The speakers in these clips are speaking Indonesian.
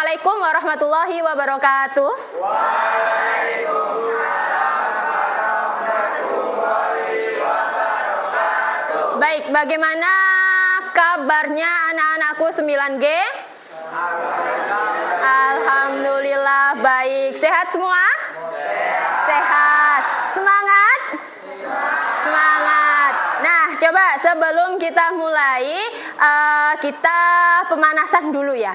Assalamualaikum warahmatullahi wabarakatuh. Baik, bagaimana kabarnya anak-anakku 9G? Alhamdulillah baik. Sehat semua? Sehat. Semangat? Semangat. Nah, coba sebelum kita mulai, kita pemanasan dulu ya.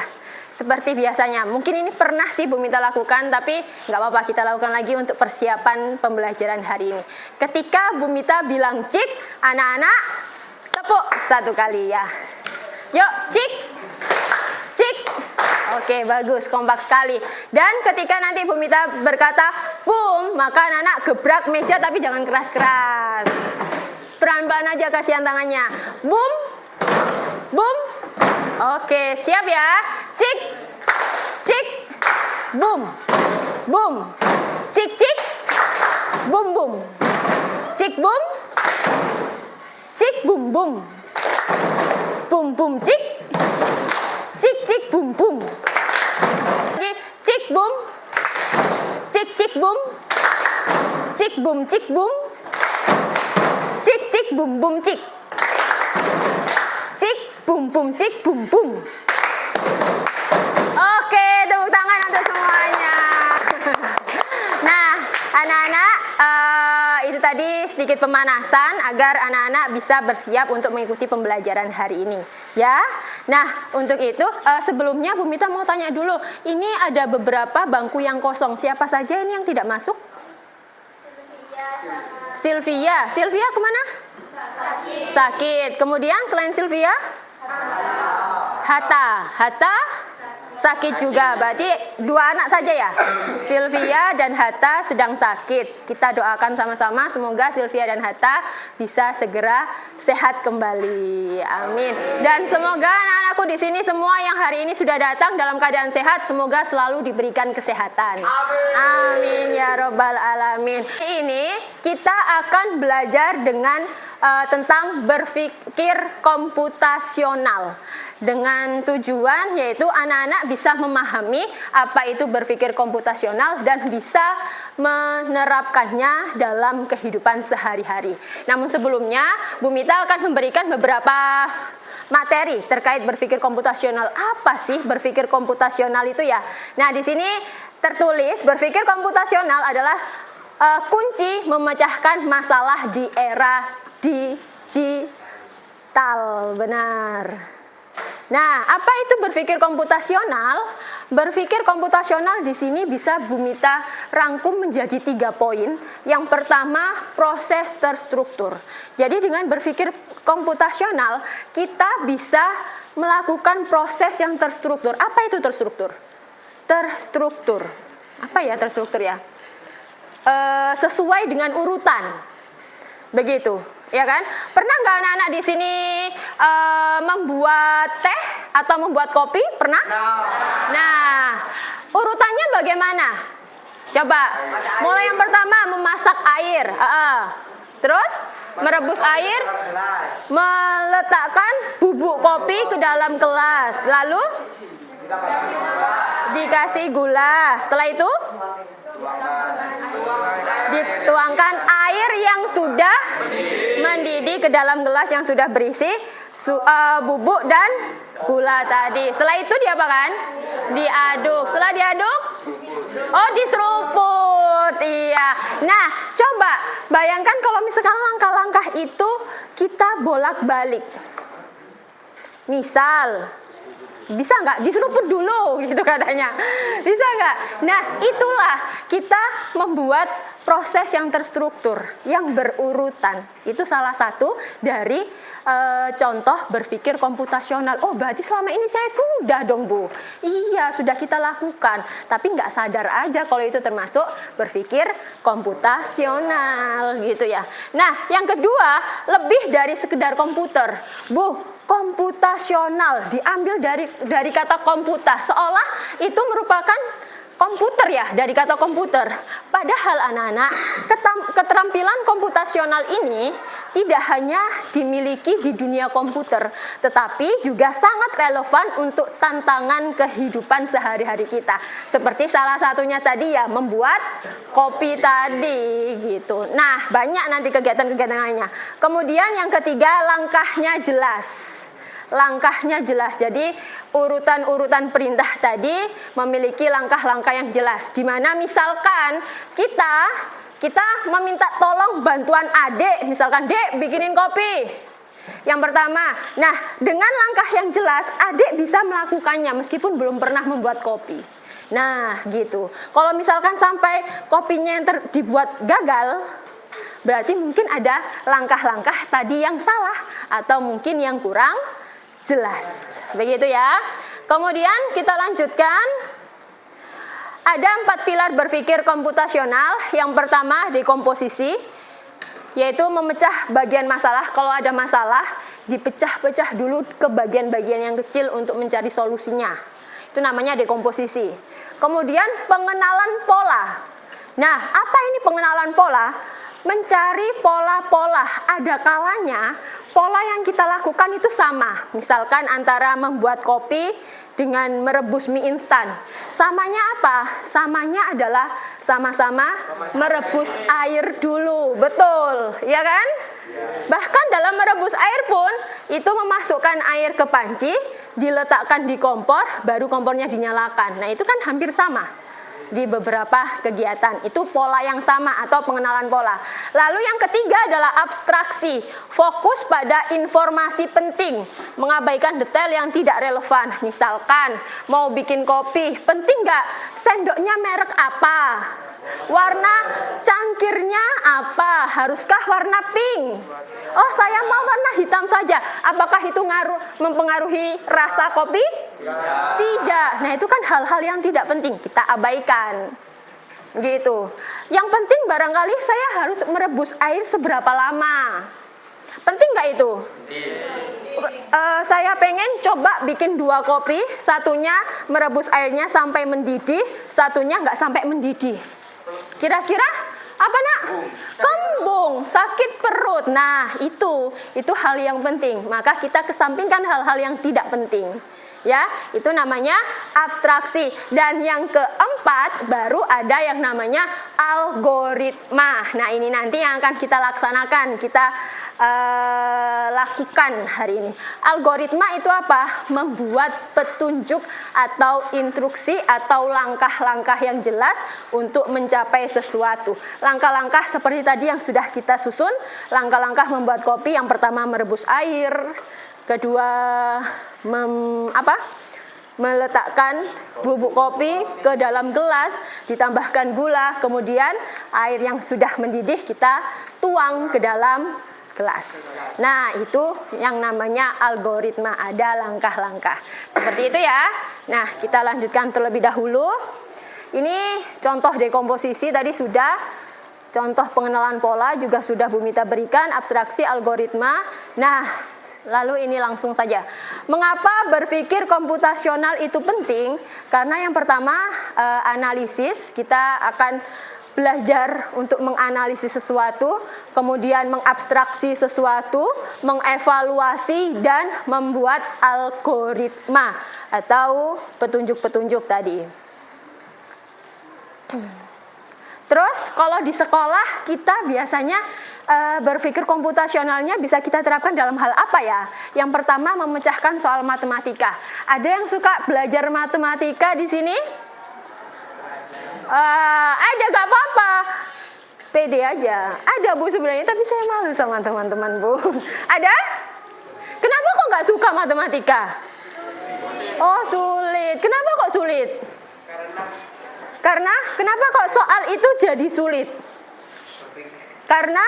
Seperti biasanya. Mungkin ini pernah sih Bu Mita lakukan, tapi nggak apa-apa, kita lakukan lagi untuk persiapan pembelajaran hari ini. Ketika Bu Mita bilang cik, anak-anak tepuk satu kali ya. Yuk, cik. Cik. Oke, bagus, kompak sekali. Dan ketika nanti Bu Mita berkata boom, maka anak-anak gebrak meja tapi jangan keras-keras. Pelan-pelan aja kasihan tangannya. Boom. Boom. Oke, siap ya. Cik. Cik. Boom. Boom. Cik cik. Boom boom. Cik boom. Cik boom boom. Boom boom cik. Cik cik boom boom. Lagi cik boom. Cik cik boom. Cik boom cik boom. Cik cik boom boom cik. Cik boom boom cik boom boom. Oke, tepuk tangan untuk semuanya. Nah, anak-anak, itu tadi sedikit pemanasan agar anak-anak bisa bersiap untuk mengikuti pembelajaran hari ini, ya. Nah, untuk itu sebelumnya Bu Mita mau tanya dulu, ini ada beberapa bangku yang kosong. Siapa saja ini yang tidak masuk? Sylvia. Sylvia kemana? Sakit. Kemudian selain Sylvia? Hatta sakit juga. Berarti dua anak saja ya? Sylvia dan Hatta sedang sakit. Kita doakan sama-sama semoga Sylvia dan Hatta bisa segera sehat kembali. Amin. Dan semoga anak-anakku di sini semua yang hari ini sudah datang dalam keadaan sehat, semoga selalu diberikan kesehatan. Amin ya robbal alamin. Ini kita akan belajar dengan tentang berpikir komputasional dengan tujuan yaitu anak-anak bisa memahami apa itu berpikir komputasional dan bisa menerapkannya dalam kehidupan sehari-hari. Namun sebelumnya Bu Mita akan memberikan beberapa materi terkait berpikir komputasional. Apa sih berpikir komputasional itu ya? Nah, di sini tertulis berpikir komputasional adalah kunci memecahkan masalah di era digital. Benar. Nah, apa itu berpikir komputasional? Berpikir komputasional di sini bisa Bu Mita rangkum menjadi 3 poin. Yang pertama, proses terstruktur. Jadi dengan berpikir komputasional, kita bisa melakukan proses yang terstruktur. Apa itu terstruktur? Terstruktur. Apa ya terstruktur ya? Sesuai dengan urutan. Begitu, ya kan? Pernah nggak anak-anak di sini membuat teh atau membuat kopi? Pernah? Nah, urutannya bagaimana? Coba, mulai yang pertama memasak air, terus merebus air, meletakkan bubuk kopi ke dalam gelas, lalu dikasih gula. Setelah itu dituangkan air yang sudah mendidih ke dalam gelas yang sudah berisi bubuk dan gula tadi. Setelah itu diapakan? Diaduk. Setelah diaduk, diseruput. Iya. Nah, coba bayangkan kalau misalkan langkah-langkah itu kita bolak-balik. Misal, bisa nggak diseruput dulu gitu katanya, bisa nggak? Nah, itulah kita membuat proses yang terstruktur, yang berurutan. Itu salah satu dari contoh berpikir komputasional. Oh, berarti selama ini saya sudah dong Bu. Iya, sudah kita lakukan, tapi nggak sadar aja kalau itu termasuk berpikir komputasional gitu ya. Nah, yang kedua, lebih dari sekedar komputer, Bu. Komputasional diambil dari kata komputa, seolah itu merupakan komputer ya, dari kata komputer. Padahal anak-anak, keterampilan komputasional ini tidak hanya dimiliki di dunia komputer, tetapi juga sangat relevan untuk tantangan kehidupan sehari-hari kita. Seperti salah satunya tadi ya, membuat kopi tadi gitu. Nah, banyak nanti kegiatan-kegiatan lainnya. Kemudian yang ketiga, langkahnya jelas. Langkahnya jelas. Jadi urutan-urutan perintah tadi memiliki langkah-langkah yang jelas. Di mana misalkan kita meminta tolong bantuan adik, misalkan Dek bikinin kopi. Yang pertama, nah dengan langkah yang jelas adik bisa melakukannya meskipun belum pernah membuat kopi. Nah gitu. Kalau misalkan sampai kopinya yang dibuat gagal, berarti mungkin ada langkah-langkah tadi yang salah atau mungkin yang kurang jelas. Begitu ya. Kemudian kita lanjutkan. Ada 4 pilar berpikir komputasional. Yang pertama dekomposisi, yaitu memecah bagian masalah. Kalau ada masalah, dipecah-pecah dulu ke bagian-bagian yang kecil untuk mencari solusinya. Itu namanya dekomposisi. Kemudian pengenalan pola. Nah, apa ini pengenalan pola? Mencari pola-pola. Ada kalanya pola yang kita lakukan itu sama. Misalkan antara membuat kopi dengan merebus mie instan. Samanya apa? Samanya adalah sama-sama merebus air dulu. Betul, ya kan? Bahkan dalam merebus air pun itu memasukkan air ke panci, diletakkan di kompor, baru kompornya dinyalakan. Nah, itu kan hampir sama di beberapa kegiatan. Itu pola yang sama atau pengenalan pola. Lalu yang ketiga adalah abstraksi. Fokus pada informasi penting, mengabaikan detail yang tidak relevan. Misalkan mau bikin kopi, penting nggak sendoknya merek apa? Warna cangkirnya apa? Haruskah warna pink? Oh, saya mau warna hitam saja. Apakah itu mempengaruhi rasa kopi? Tidak. Nah, itu kan hal-hal yang tidak penting, kita abaikan. Gitu. Yang penting barangkali saya harus merebus air seberapa lama. Penting nggak itu? Saya pengen coba bikin 2 kopi, satunya merebus airnya sampai mendidih, satunya nggak sampai mendidih. Kira-kira apa nak? Kembung, sakit perut. Nah, itu hal yang penting. Maka kita kesampingkan hal-hal yang tidak penting. Ya, itu namanya abstraksi. Dan yang keempat baru ada yang namanya algoritma. Nah, ini nanti yang akan kita laksanakan, kita lakukan hari ini. Algoritma itu apa? Membuat petunjuk atau instruksi atau langkah-langkah yang jelas untuk mencapai sesuatu. Langkah-langkah seperti tadi yang sudah kita susun. Langkah-langkah membuat kopi, yang pertama merebus air, kedua meletakkan bubuk kopi ke dalam gelas, ditambahkan gula, kemudian air yang sudah mendidih kita tuang ke dalam gelas. Nah, itu yang namanya algoritma, ada langkah-langkah. Seperti itu ya. Nah, kita lanjutkan terlebih dahulu. Ini contoh dekomposisi tadi sudah, contoh pengenalan pola juga sudah Bu Mita berikan, abstraksi, algoritma. Nah, lalu ini langsung saja. Mengapa berpikir komputasional itu penting? Karena yang pertama analisis, kita akan belajar untuk menganalisis sesuatu, kemudian mengabstraksi sesuatu, mengevaluasi dan membuat algoritma atau petunjuk-petunjuk tadi. Terus kalau di sekolah kita biasanya berpikir komputasionalnya bisa kita terapkan dalam hal apa ya? Yang pertama memecahkan soal matematika. Ada yang suka belajar matematika di sini? Ada, gak apa-apa, pede aja. Ada Bu sebenarnya, tapi saya malu sama teman-teman Bu. Ada? Kenapa kok gak suka matematika? Oh, sulit. Kenapa kok sulit? Karena kenapa kok soal itu jadi sulit? Karena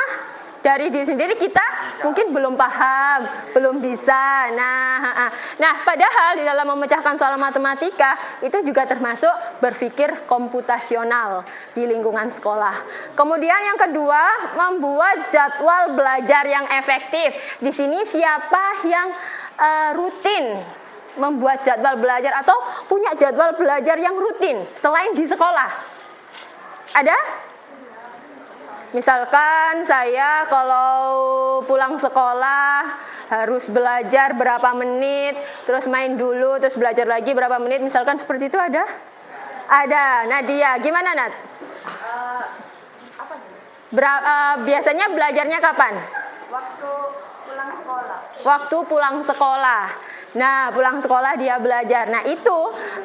dari diri sendiri kita mungkin belum paham, belum bisa. Nah, padahal di dalam memecahkan soal matematika itu juga termasuk berpikir komputasional di lingkungan sekolah. Kemudian yang kedua, membuat jadwal belajar yang efektif. Di sini siapa yang rutin membuat jadwal belajar atau punya jadwal belajar yang rutin selain di sekolah? Ada? Misalkan saya kalau pulang sekolah harus belajar berapa menit, terus main dulu, terus belajar lagi berapa menit, misalkan seperti itu ada? Ada. Nadia, gimana Nat? Biasanya belajarnya kapan? Waktu pulang sekolah. Waktu pulang sekolah. Nah, pulang sekolah dia belajar. Nah, itu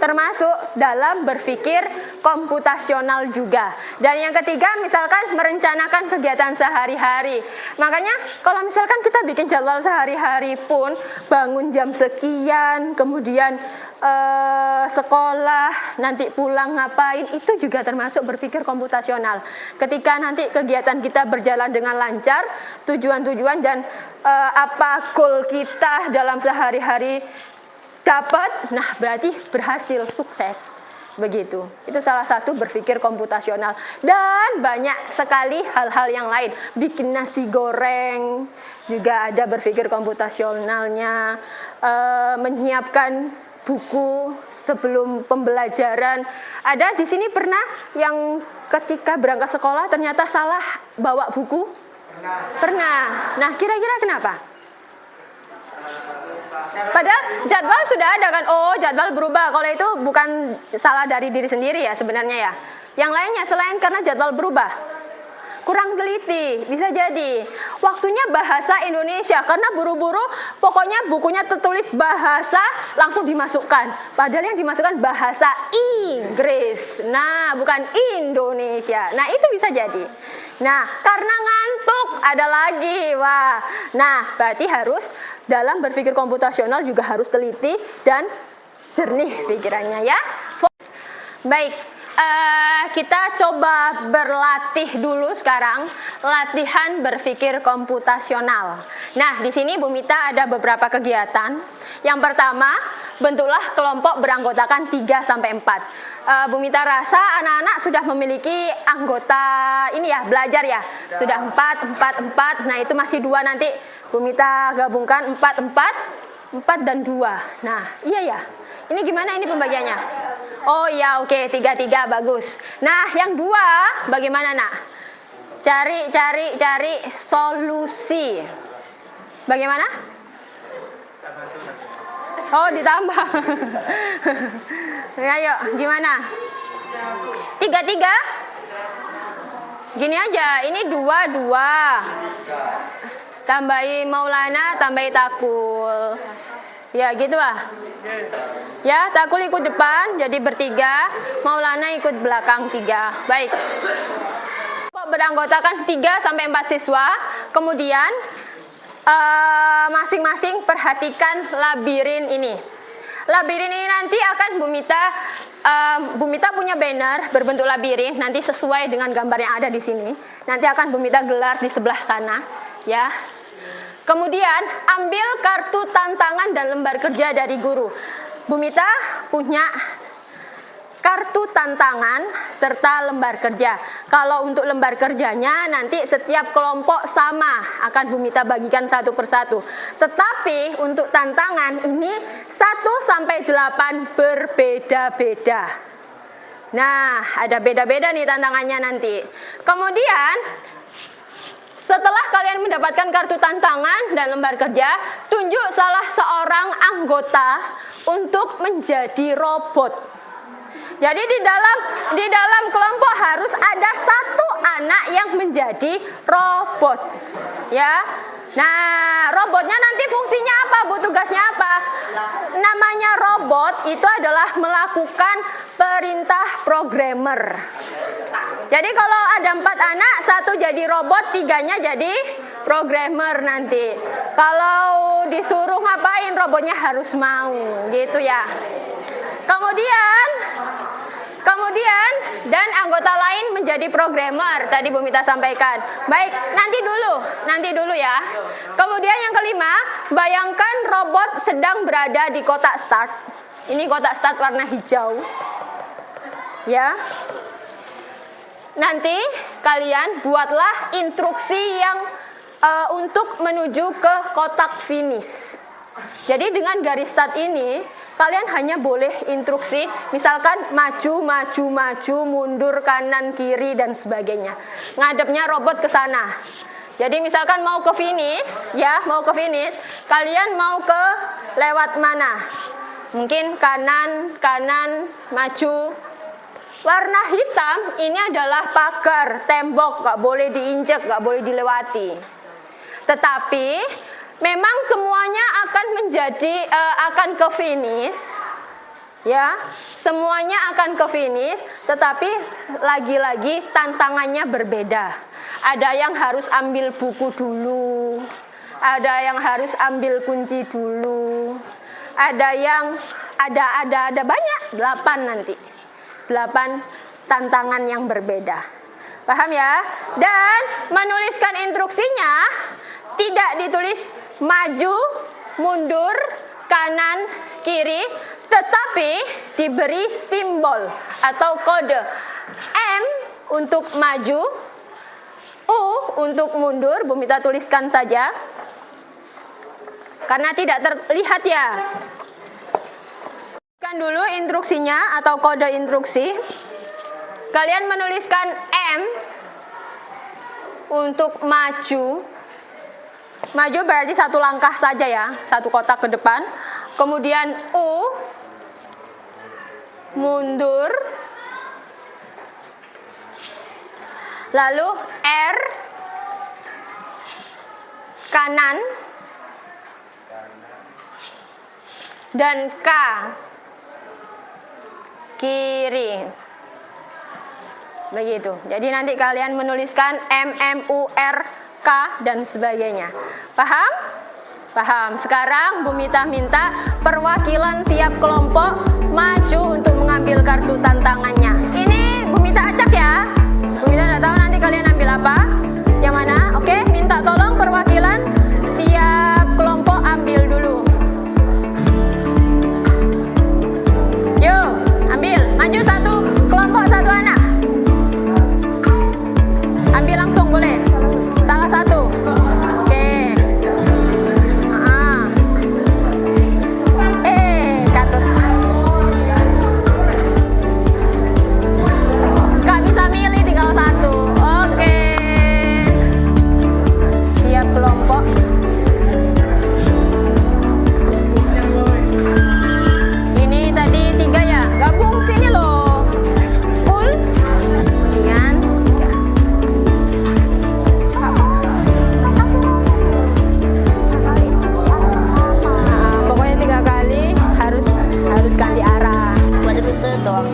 termasuk dalam berpikir komputasional juga. Dan yang ketiga, misalkan merencanakan kegiatan sehari-hari. Makanya, kalau misalkan kita bikin jadwal sehari-hari pun, bangun jam sekian, kemudian sekolah, nanti pulang ngapain, itu juga termasuk berpikir komputasional. Ketika nanti kegiatan kita berjalan dengan lancar, tujuan-tujuan dan apa goal kita dalam sehari-hari dapat, nah berarti berhasil, sukses. Begitu. Itu salah satu berpikir komputasional. Dan banyak sekali hal-hal yang lain. Bikin nasi goreng juga ada berpikir komputasionalnya. Menyiapkan buku sebelum pembelajaran. Ada di sini pernah yang ketika berangkat sekolah ternyata salah bawa buku? Pernah. Nah, kira-kira kenapa? Padahal jadwal sudah ada kan? Oh, jadwal berubah. Kalau itu bukan salah dari diri sendiri ya sebenarnya ya. Yang lainnya selain karena jadwal berubah. Kurang teliti, bisa jadi. Waktunya bahasa Indonesia karena buru-buru, pokoknya bukunya tertulis bahasa langsung dimasukkan. Padahal yang dimasukkan bahasa Inggris. Nah, bukan Indonesia. Nah, itu bisa jadi. Nah, karena ngantuk ada lagi. Wah. Nah, berarti harus dalam berpikir komputasional juga harus teliti dan jernih pikirannya ya. Baik. Kita coba berlatih dulu sekarang, latihan berpikir komputasional. Nah, di sini Bu Mita ada beberapa kegiatan. Yang pertama, bentuklah kelompok beranggotakan 3 sampai 4. Bu Mita rasa anak-anak sudah memiliki anggota ini ya, belajar ya. Sudah 4. Nah, itu masih 2 nanti Bu Mita gabungkan 4 dan 2. Nah, iya ya. Ini gimana ini pembagiannya? Oh iya, oke, 3 bagus. Nah, yang 2 bagaimana nak? Cari solusi. Bagaimana? Oh, ditambah. Ayo, gimana? 3. Gini aja, ini 2. Tambahi Maulana, tambahi Takul. Ya, gitu lah. Ya, Takul ikut depan, jadi bertiga. Maulana ikut belakang 3. Baik. Beranggotakan 3 sampai 4 siswa. Kemudian masing-masing perhatikan labirin ini. Labirin ini nanti akan Bu Mita punya banner berbentuk labirin. Nanti sesuai dengan gambar yang ada di sini. Nanti akan Bu Mita gelar di sebelah sana, ya. Kemudian ambil kartu tantangan dan lembar kerja dari guru. Bu Mita punya kartu tantangan serta lembar kerja. Kalau untuk lembar kerjanya nanti setiap kelompok sama akan Bu Mita bagikan satu persatu. Tetapi untuk tantangan ini 1 sampai 8 berbeda-beda. Nah, ada beda-beda nih tantangannya nanti. Kemudian setelah kalian mendapatkan kartu tantangan dan lembar kerja, tunjuk salah seorang anggota untuk menjadi robot. Jadi di dalam kelompok harus ada 1 anak yang menjadi robot. Ya. Nah, robotnya nanti fungsinya apa? Bu, tugasnya apa? Namanya robot itu adalah melakukan perintah programmer. Jadi kalau ada 4 anak, 1 jadi robot, 3-nya jadi programmer nanti. Kalau disuruh ngapain, robotnya harus mau, gitu ya. Kemudian dan anggota lain menjadi programmer, tadi Bu Mita sampaikan. Baik, nanti dulu ya. Kemudian yang kelima, bayangkan robot sedang berada di kotak start. Ini kotak start warna hijau. Ya. Nanti kalian buatlah instruksi yang untuk menuju ke kotak finish. Jadi dengan garis start ini, kalian hanya boleh instruksi, misalkan maju, maju, maju, mundur, kanan, kiri, dan sebagainya. Ngadepnya robot ke sana. Jadi misalkan mau ke finish, ya, mau ke finish, kalian mau ke lewat mana? Mungkin kanan, kanan, maju. Warna hitam ini adalah pagar, tembok, gak boleh diinjak, gak boleh dilewati. Tetapi memang semuanya akan akan ke finish, ya, semuanya akan ke finish, tetapi lagi-lagi tantangannya berbeda. Ada yang harus ambil buku dulu, ada yang harus ambil kunci dulu, ada yang ada banyak, 8 nanti, 8 tantangan yang berbeda. Paham ya? Dan menuliskan instruksinya tidak ditulis maju, mundur, kanan, kiri, tetapi diberi simbol atau kode. M untuk maju, U untuk mundur, Bu Mita tuliskan saja karena tidak terlihat ya. Kan dulu instruksinya atau kode instruksi. Kalian menuliskan M untuk maju. Maju berarti satu langkah saja ya, satu kotak ke depan. Kemudian U mundur. Lalu R kanan dan K kiri. Begitu. Jadi nanti kalian menuliskan M, M, U, R, K dan sebagainya. Paham? Paham. Sekarang Bu Mita minta perwakilan tiap kelompok maju untuk mengambil kartu tantangannya. Ini Bu Mita acak ya. Bu Mita nggak tahu nanti kalian ambil apa, yang mana. Oke, minta tolong perwakilan tiap kelompok ambil dulu. Yuk, ambil. Maju satu kelompok, satu anak. Ambil langsung boleh. Salah satu. Oke. Katut. Gak bisa milih, tinggal satu. Oke. Tiap kelompok. Ini tadi 3 ya. Gabung sini loh. Full. Kemudian 3. Pokoknya 3 kali harus ganti arah. Buat rute doang.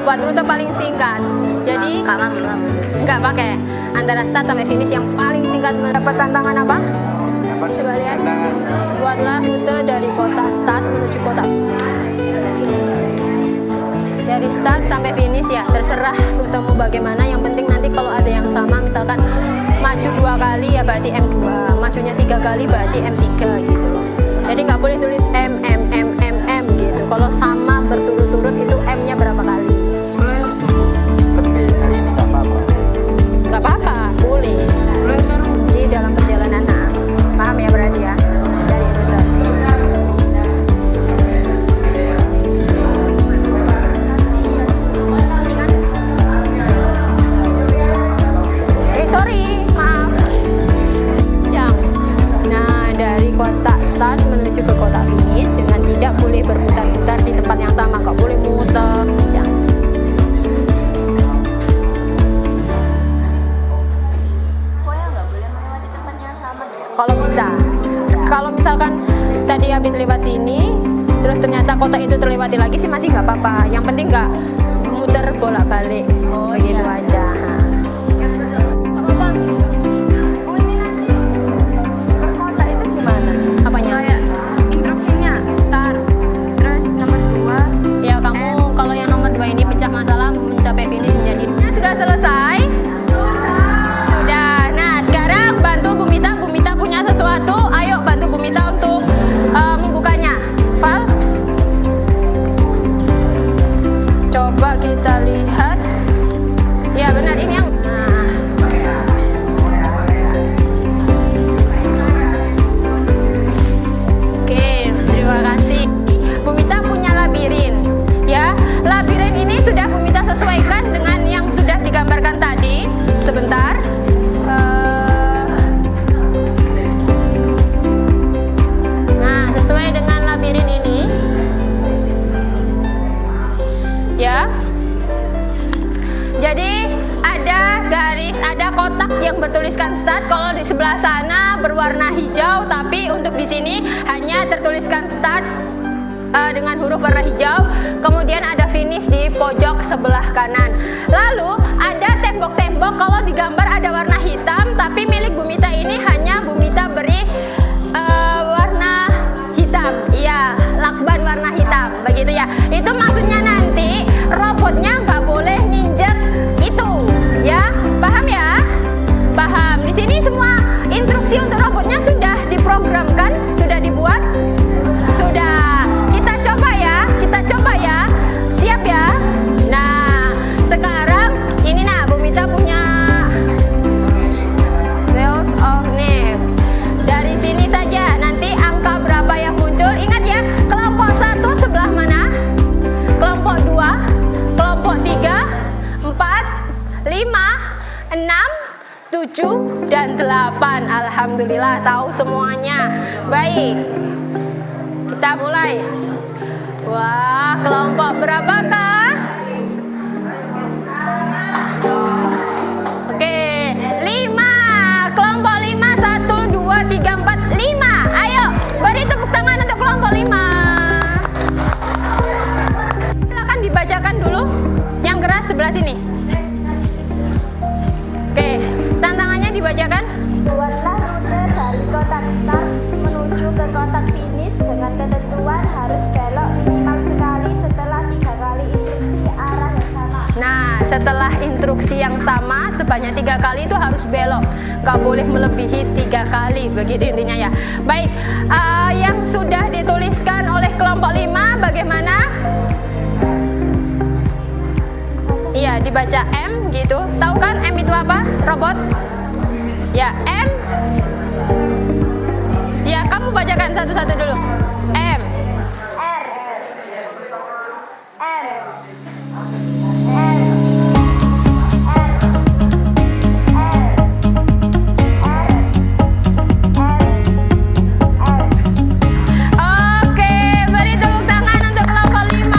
Buat rute paling singkat. Jadi Kak ngambil. nggak pakai antara start sampai finish yang paling singkat. Dapat tantangan apa? Coba lihat. Buatlah rute dari kota start menuju kota. Dari start sampai finish ya, terserah rutemu bagaimana. Yang penting nanti kalau ada yang sama, misalkan maju 2 kali ya berarti M2, majunya 3 kali berarti M3 gitu loh. Jadi nggak boleh tulis M gitu. Kalau sama berturut-turut itu M-nya berapa kali? Lebih dari ini nggak apa-apa. Nggak apa-apa, boleh. Kunci dalam perjalanan. Nah, paham ya berarti ya? Dari rute. Sorry, maaf. Jam. Nah, dari kotak start menuju ke kotak finish dengan tidak boleh berputar-putar di tempat yang sama, nggak boleh muter. Jam. Pokoknya nggak boleh melewati tempat yang sama. Kalau bisa. Kalau misalkan tadi habis lewat sini, terus ternyata kotak itu terlewati lagi sih masih nggak apa-apa. Yang penting nggak muter bolak-balik. Begitu aja. Nggak apa-apa. Oh, ini nanti berkota itu gimana? Apanya? Kayak instruksinya start, terus nomor 2. Ya kamu kalau yang nomor 2 ini pecah masalah mencapai finish menjadi. Sudah selesai? Sudah. Nah sekarang bantu Bu Mita. Bu Mita punya sesuatu. Ayo bantu Bu Mita untuk membukanya. Val. Coba kita lihat. Ya benar ini sudah Bu Mita sesuaikan dengan yang sudah digambarkan tadi. Sebentar. Nah, sesuai dengan labirin ini. Ya. Jadi ada garis, ada kotak yang bertuliskan start. Kalau di sebelah sana berwarna hijau, tapi untuk di sini hanya tertuliskan start dengan huruf warna hijau. Kemudian ada finish di pojok sebelah kanan. Lalu ada tembok-tembok. Kalau digambar ada warna hitam, tapi milik Bu Mita ini hanya Bu Mita beri warna hitam. Iya, lakban warna hitam, begitu ya. Itu maksudnya nanti robotnya nggak boleh nginjek itu, ya. Paham ya? Paham. Di sini semua instruksi untuk robotnya sudah diprogramkan, sudah dibuat, sudah. Kita coba ya, kita coba ya. Siap ya? Nah, sekarang ini nah Bu Mita punya wheels of name. Dari sini saja nanti angka berapa yang muncul. Ingat ya, kelompok 1 sebelah mana? Kelompok 2, kelompok 3, 4, 5, 6, 7, dan 8. Alhamdulillah tahu semuanya. Baik, kita mulai. Wah, kelompok berapakah? Oke, 5. Kelompok 5, 1, 2, 3, 4, 5. Ayo, beri tepuk tangan untuk kelompok 5. Silakan dibacakan dulu yang keras sebelah sini. Oke, tantangannya dibacakan. Buatlah rute dari kotak start menuju ke kotak finish dengan ketentuan harus belok minimal sekali setelah 3 kali instruksi arah yang sama. Nah, setelah instruksi yang sama sebanyak 3 kali itu harus belok, nggak boleh melebihi 3 kali, begitu intinya ya. Baik, yang sudah dituliskan oleh kelompok 5 bagaimana? Iya, dibaca M gitu. Tahu kan M itu apa? Robot? Ya, M. Ya, kamu bacakan satu-satu dulu. M. R M Oke, beri tepuk tangan untuk kelompok 5.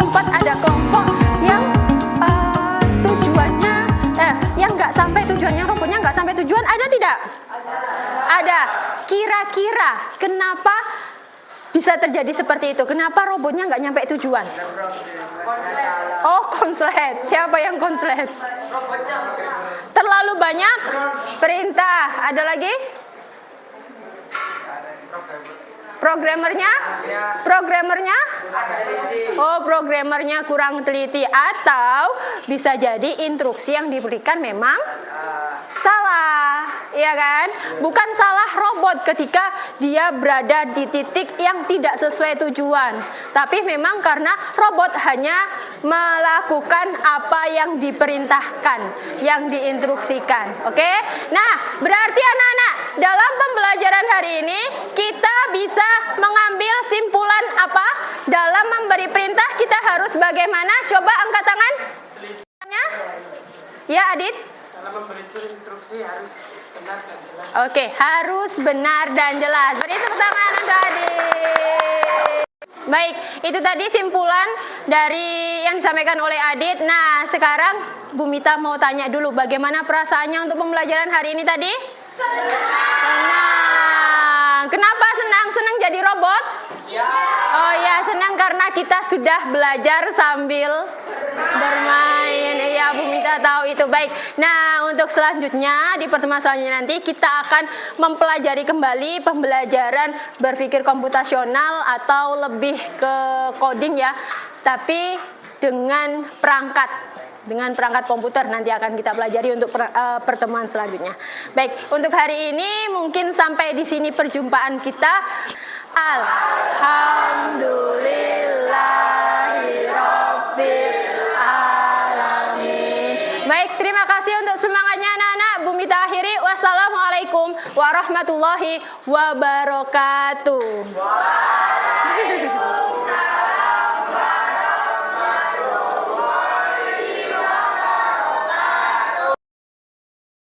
sempat ada kelompok yang tujuannya yang nggak sampai tujuannya, robotnya nggak sampai tujuan, ada tidak? Ada. Kira-kira kenapa bisa terjadi seperti itu? Kenapa robotnya nggak nyampe tujuan? Oh, konslet. Siapa yang konslet? Terlalu banyak perintah. Ada lagi? Programmernya? Programmernya? Oh, programmernya kurang teliti. Atau bisa jadi instruksi yang diberikan memang salah, ya kan? Bukan salah robot ketika dia berada di titik yang tidak sesuai tujuan, tapi memang karena robot hanya melakukan apa yang diperintahkan, yang diinstruksikan. Oke? Nah, berarti anak-anak, dalam pembelajaran hari ini kita bisa mengambil simpulan apa? Dalam memberi perintah kita harus bagaimana? Coba angkat tangan. Ya, Adit. Dalam memberi instruksi harus benar dan jelas. Oke, harus benar dan jelas. Beri tepuk tangan untuk Adit. Baik, itu tadi simpulan dari yang disampaikan oleh Adit. Nah, sekarang Bu Mita mau tanya dulu, bagaimana perasaannya untuk pembelajaran hari ini tadi? Senang. Kenapa senang? Senang jadi robot? Ya. Oh ya, senang karena kita sudah belajar sambil bermain. Iya, Bu Mita tahu itu. Baik. Nah, untuk selanjutnya di pertemuan selanjutnya nanti kita akan mempelajari kembali pembelajaran berpikir komputasional atau lebih ke coding ya. Tapi dengan perangkat komputer nanti akan kita pelajari untuk pertemuan selanjutnya. Baik, untuk hari ini mungkin sampai di sini perjumpaan kita. Alhamdulillahirabbil alamin. Baik, terima kasih untuk semangatnya anak-anak. Bu Mita akhiri. Wassalamualaikum warahmatullahi wabarakatuh.